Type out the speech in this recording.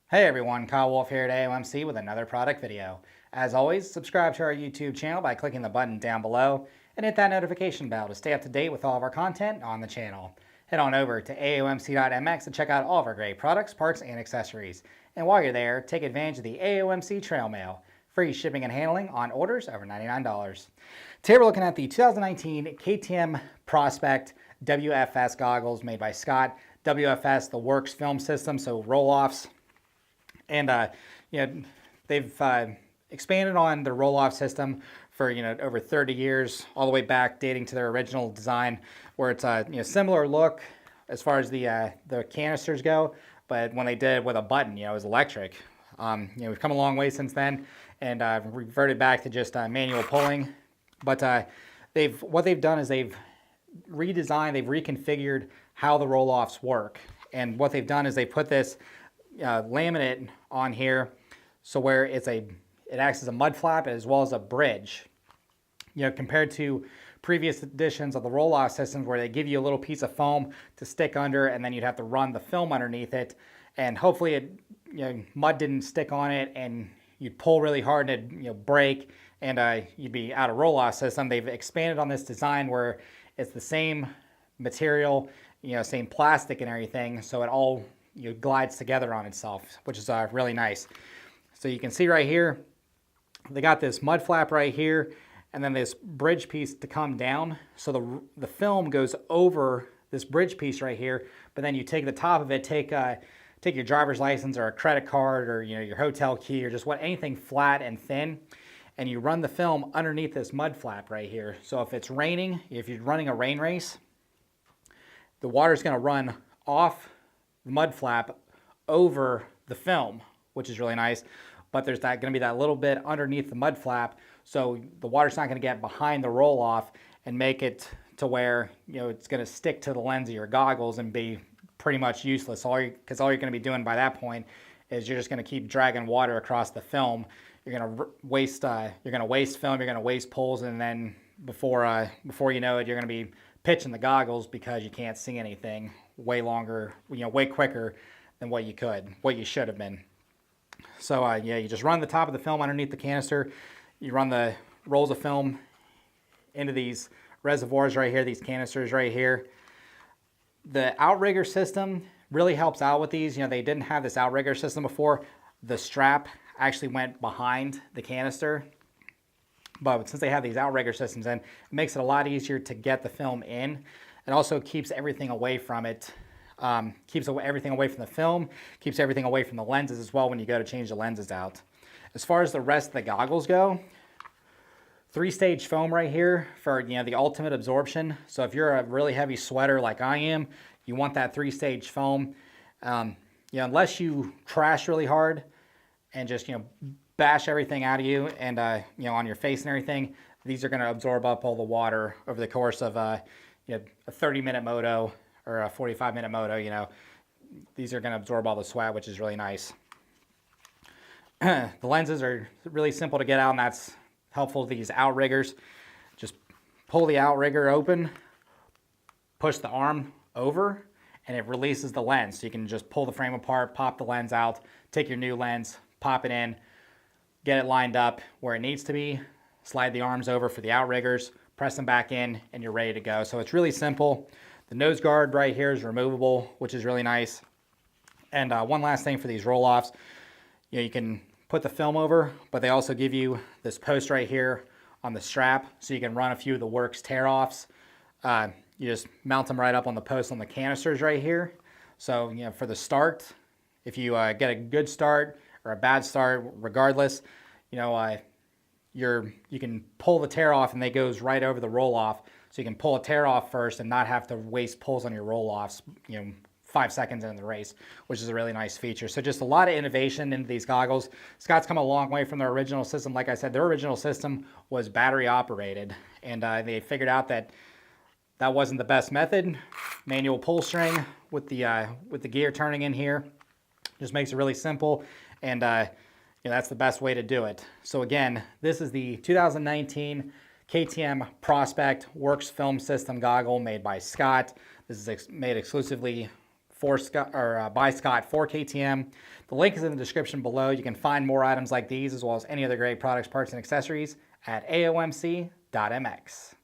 Hey everyone, Kyle Wolf here at AOMC with another product video. As always, subscribe to our YouTube channel by clicking the button down below and hit that notification bell to stay up to date with all of our content on the channel. Head on over to AOMC.MX to check out all of our great products, parts, and accessories. And while you're there, take advantage of the AOMC Trail Mail. Free shipping and handling on orders over $99. Today we're looking at the 2019 KTM Prospect WFS goggles made by Scott. WFS, the Works film system, so roll-offs. And they've expanded on the roll-off system for over 30 years, all the way back dating to their original design, where it's a similar look as far as the canisters go. But when they did it with a button, it was electric. We've come a long way since then, and reverted back to just manual pulling. But what they've done is they've redesigned, they've reconfigured how the roll-offs work. And what they've done is they put this laminate on here, so where it acts as a mud flap as well as a bridge. Compared to previous editions of the roll-off systems where they give you a little piece of foam to stick under, and then you'd have to run the film underneath it, and hopefully mud didn't stick on it, and you'd pull really hard and it'd break, and you'd be out of roll-off system. They've expanded on this design where it's the same material, same plastic and everything, so it all glides together on itself, which is really nice. So you can see right here, they got this mud flap right here, and then this bridge piece to come down. So the film goes over this bridge piece right here, but then you take the top of it, take your driver's license or a credit card or your hotel key or just anything flat and thin, and you run the film underneath this mud flap right here. So if it's raining, if you're running a rain race, the water's going to run off the mud flap over the film, which is really nice. But there's going to be that little bit underneath the mud flap, so the water's not going to get behind the roll off and make it to where it's going to stick to the lens of your goggles and be pretty much useless. Because all you're going to be doing by that point is you're just going to keep dragging water across the film. You're going to waste film. You're going to waste pulls, and then before you know it, you're going to be pitching the goggles because you can't see anything way longer, way quicker than what you should have been. So you just run the top of the film underneath the canister. You run the rolls of film into these reservoirs right here, these canisters right here. The outrigger system really helps out with these. They didn't have this outrigger system before. The strap actually went behind the canister. But since they have these outrigger systems in, it makes it a lot easier to get the film in. It also keeps everything away from it. Keeps everything away from the film, keeps everything away from the lenses as well when you go to change the lenses out. As far as the rest of the goggles go, 3-stage foam right here for the ultimate absorption. So if you're a really heavy sweater like I am, you want that 3-stage foam. Unless you crash really hard and just bash everything out of you and on your face and everything, these are going to absorb up all the water over the course of a 30-minute moto or a 45-minute moto. These are going to absorb all the sweat, which is really nice. The lenses are really simple to get out, and that's helpful to these outriggers. Just pull the outrigger open, push the arm over, and it releases the lens. So you can just pull the frame apart, pop the lens out, take your new lens, pop it in, get it lined up where it needs to be, slide the arms over for the outriggers, press them back in, and you're ready to go. So it's really simple. The nose guard right here is removable, which is really nice. And one last thing for these roll-offs, you can put the film over, but they also give you this post right here on the strap, so you can run a few of the Works tear-offs. You just mount them right up on the post on the canisters right here. So for the start, if you get a good start or a bad start, regardless, you can pull the tear off and they goes right over the roll off. So you can pull a tear off first and not have to waste pulls on your roll offs, 5 seconds into the race, which is a really nice feature. So just a lot of innovation into these goggles. Scott's come a long way from their original system. Like I said, their original system was battery operated, and they figured out that wasn't the best method. Manual pull string with the gear turning in here just makes it really simple, and that's the best way to do it. So again, this is the 2019 KTM Prospect Works Film System goggle made by Scott. This is made exclusively by Scott for KTM. The link is in the description below. You can find more items like these as well as any other great products, parts, and accessories at AOMC.MX.